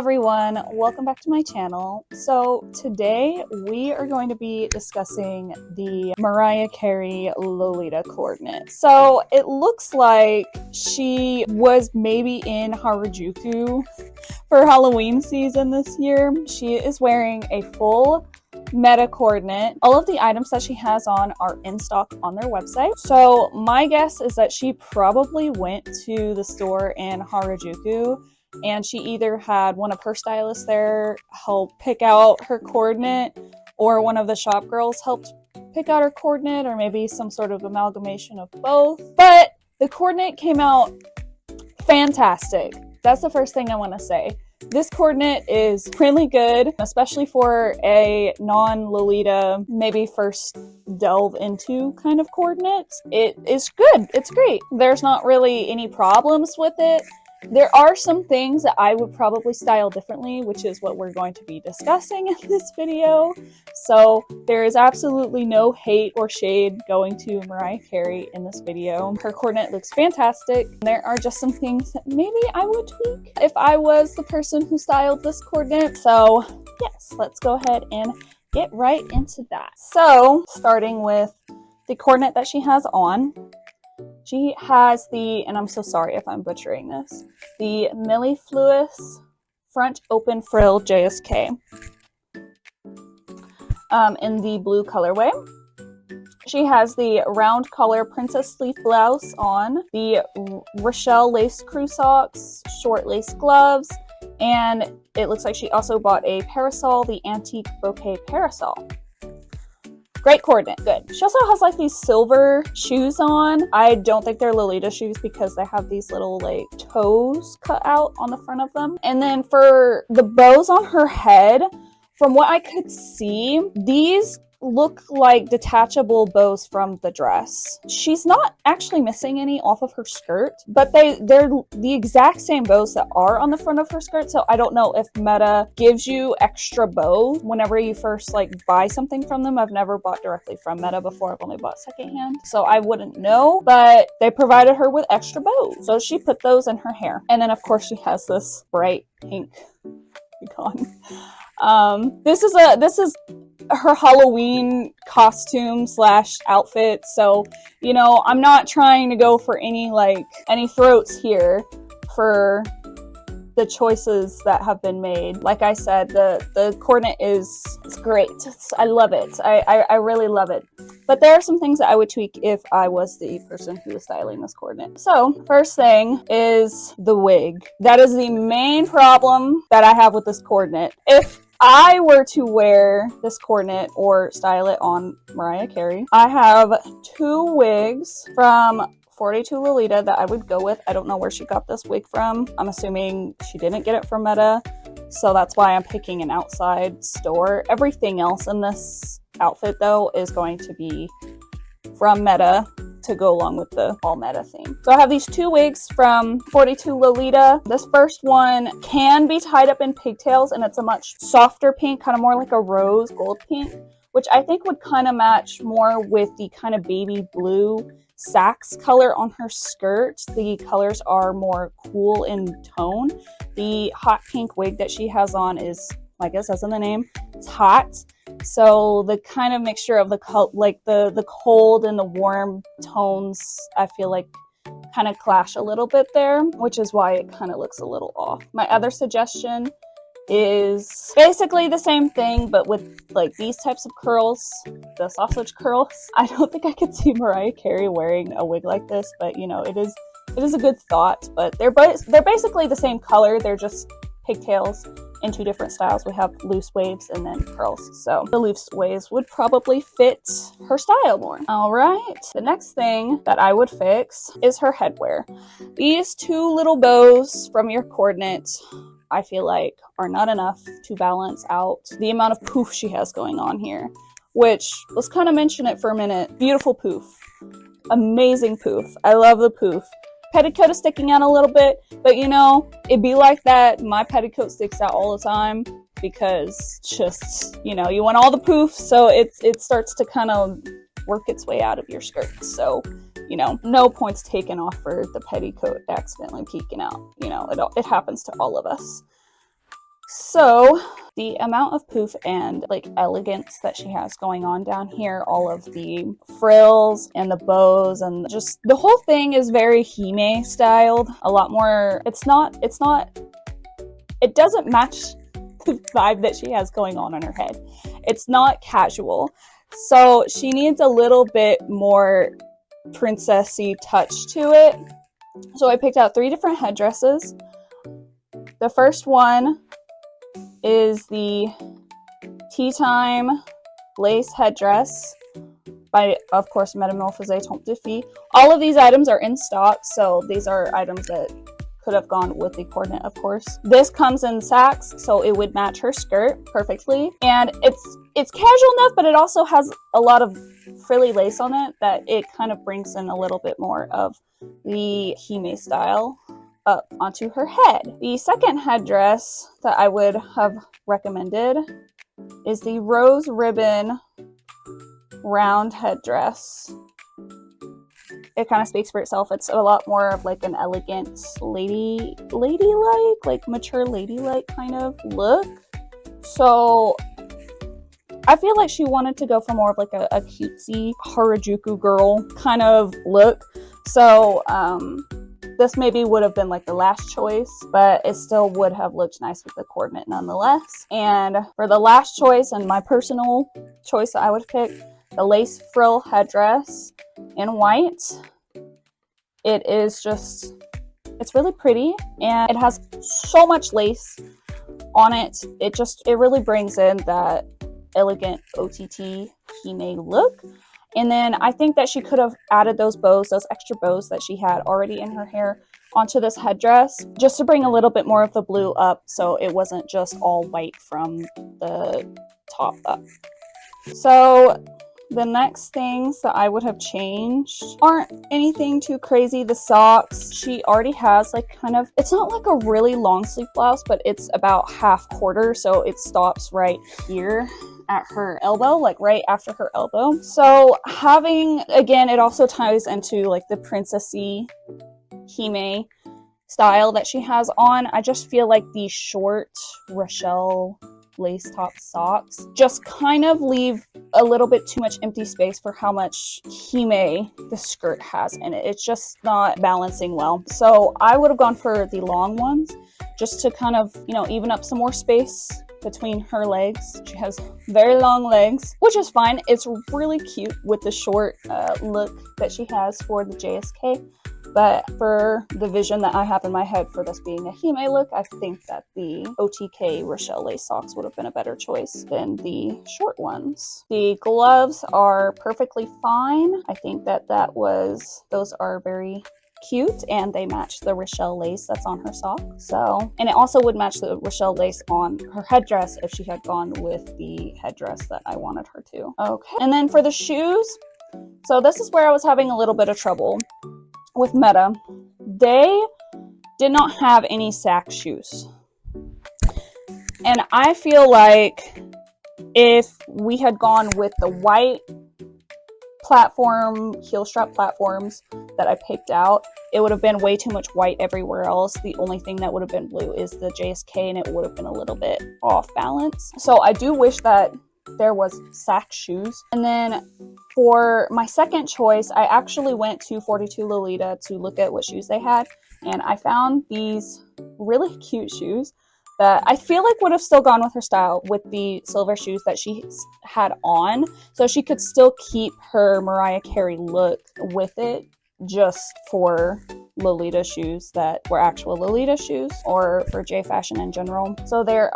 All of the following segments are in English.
everyone, welcome back to my channel. So today we are going to be discussing the Mariah Carey Lolita coordinate. So it looks like she was maybe in Harajuku for Halloween season this year. She is wearing a full meta coordinate. All of the items that she has on are in stock on their website. So my guess is that she probably went to the store in Harajuku and she either had one of her stylists there help pick out her coordinate, or one of the shop girls helped pick out her coordinate, or maybe some sort of amalgamation of both. But the coordinate came out fantastic. That's the first thing I want to say. This coordinate is really good, especially for a non-Lolita, maybe first delve into kind of coordinates. It is good. It's great. There's not really any problems with it. There are some things that I would probably style differently, which is what we're going to be discussing in this video. So there is absolutely no hate or shade going to Mariah Carey in this video. Her coordinate looks fantastic. There are just some things that maybe I would tweak if I was the person who styled this coordinate. So yes, let's go ahead and get right into that. So starting with the coordinate that she has on. She has the, and I'm so sorry if I'm butchering this, the mellifluous front open frill JSK in the blue colorway. She has the round collar princess sleeve blouse on, the Rochelle lace crew socks, short lace gloves, and it looks like she also bought a parasol, the antique bouquet parasol. Great coordinate, good. She also has like these silver shoes on. I don't think they're Lolita shoes because they have these little like toes cut out on the front of them. And then for the bows on her head, from what I could see, these look like detachable bows from the dress. She's not actually missing any off of her skirt, but they're the exact same bows that are on the front of her skirt. So I don't know if Meta gives you extra bows whenever you first like buy something from them. I've never bought directly from Meta before. I've only bought secondhand, so I wouldn't know, but they provided her with extra bows, so she put those in her hair. And then of course she has this bright pink icon. This is her Halloween costume slash outfit, so you know, I'm not trying to go for any throats here for the choices that have been made. Like I said, the coordinate is great. I love it. I really love it. But there are some things that I would tweak if I was the person who was styling this coordinate. So first thing is the wig. That is the main problem that I have with this coordinate. If I were to wear this coordinate or style it on Mariah Carey, I have two wigs from 42 Lolita that I would go with. I don't know where she got this wig from. I'm assuming she didn't get it from Meta, so that's why I'm picking an outside store. Everything else in this outfit though is going to be from Meta to go along with the all Meta theme. So I have these two wigs from 42 Lolita. This first one can be tied up in pigtails, and it's a much softer pink, kind of more like a rose gold pink, which I think would kind of match more with the kind of baby blue sax color on her skirt. The colors are more cool in tone. The hot pink wig that she has on is, I guess as in the name, it's hot. So the kind of mixture of the cold and the warm tones, I feel like kind of clash a little bit there, which is why it kind of looks a little off. My other suggestion is basically the same thing, but with like these types of curls, the sausage curls. I don't think I could see Mariah Carey wearing a wig like this, but you know, it is a good thought. But they're basically the same color. They're just pigtails in two different styles. We have loose waves and then curls. So the loose waves would probably fit her style more. All right. The next thing that I would fix is her headwear. These two little bows from your coordinate, I feel like, are not enough to balance out the amount of poof she has going on here, which, let's kind of mention it for a minute. Beautiful poof. Amazing poof. I love the poof. Petticoat is sticking out a little bit, but you know, it'd be like that. My petticoat sticks out all the time because just, you know, you want all the poof, so it starts to kind of work its way out of your skirt. So, you know, no points taken off for the petticoat accidentally peeking out. You know, it happens to all of us. So the amount of poof and like elegance that she has going on down here, all of the frills and the bows and just the whole thing is very Hime styled. A lot more, it doesn't match the vibe that she has going on in her head. It's not casual. So she needs a little bit more princessy touch to it. So I picked out 3 different headdresses. The first one is the Tea Time lace headdress by, of course, Metamorphose Tombe de Fille. All of these items are in stock, so these are items that could have gone with the coordinate, of course. This comes in sacks, so it would match her skirt perfectly. And it's casual enough, but it also has a lot of frilly lace on it that it kind of brings in a little bit more of the Hime style up onto her head. The second headdress that I would have recommended is the rose ribbon round headdress. It kind of speaks for itself. It's a lot more of like an elegant ladylike, like mature ladylike kind of look. So I feel like she wanted to go for more of like a cutesy Harajuku girl kind of look. So this maybe would have been like the last choice, but it still would have looked nice with the coordinate nonetheless. And for the last choice, and my personal choice that I would pick, the lace frill headdress in white. It is just, it's really pretty and it has so much lace on it. It really brings in that elegant OTT Hime look. And then I think that she could have added those bows, those extra bows that she had already in her hair onto this headdress, just to bring a little bit more of the blue up so it wasn't just all white from the top up. So the next things that I would have changed aren't anything too crazy. The socks, she already has like kind of, it's not like a really long sleeve blouse, but it's about half quarter, so it stops right here at her elbow, like right after her elbow. So having, again, it also ties into like the princessy Hime style that she has on. I just feel like the short Rochelle lace top socks just kind of leave a little bit too much empty space for how much Hime the skirt has in it. It's just not balancing well. So I would have gone for the long ones just to kind of, you know, even up some more space between her legs. She has very long legs, which is fine. It's really cute with the short look that she has for the JSK. But for the vision that I have in my head for this being a Hime look, I think that the OTK Rochelle lace socks would have been a better choice than the short ones. The gloves are perfectly fine. I think that those are very cute and they match the Rochelle lace that's on her sock. So, and it also would match the Rochelle lace on her headdress if she had gone with the headdress that I wanted her to. Okay, and then for the shoes, so this is where I was having a little bit of trouble with Meta. They did not have any sack shoes. And I feel like if we had gone with the white platform, heel strap platforms that I picked out, it would have been way too much white everywhere else. The only thing that would have been blue is the JSK and it would have been a little bit off balance. So I do wish that there was sack shoes. And then for my second choice, I actually went to 42 Lolita to look at what shoes they had. And I found these really cute shoes that I feel like would have still gone with her style with the silver shoes that she had on. So she could still keep her Mariah Carey look with it, just for Lolita shoes that were actual Lolita shoes, or for jfashion in general. So they're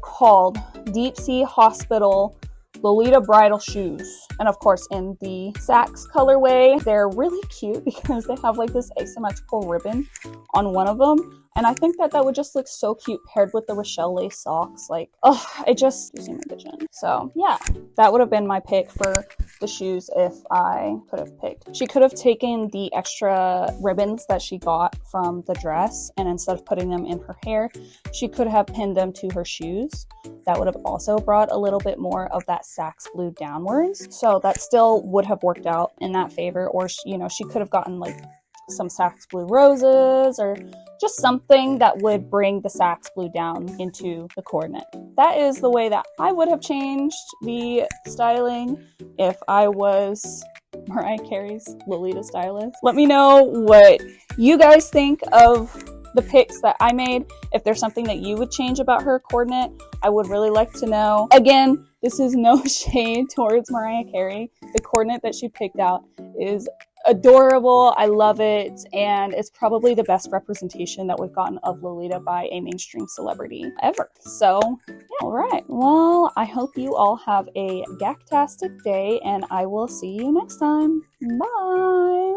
called Deep Sea Hospital Lolita bridal shoes, and of course in the Saks colorway. They're really cute because they have like this asymmetrical ribbon on one of them, and I think that would just look so cute paired with the Rochelle lace socks. Like, oh, it just gives me my vision. So yeah, that would have been my pick for the shoes if I could have picked. She could have taken the extra ribbons that she got from the dress, and instead of putting them in her hair, she could have pinned them to her shoes. That would have also brought a little bit more of that Saks blue downwards. So that still would have worked out in that favor. Or, you know, she could have gotten like some Sax Blue roses, or just something that would bring the Sax Blue down into the coordinate. That is the way that I would have changed the styling if I was Mariah Carey's Lolita stylist. Let me know what you guys think of the picks that I made. If there's something that you would change about her coordinate, I would really like to know. Again, this is no shade towards Mariah Carey. The coordinate that she picked out is adorable. I love it, and it's probably the best representation that we've gotten of Lolita by a mainstream celebrity ever. So, yeah, all right. Well, I hope you all have a gaktastic day, and I will see you next time. Bye!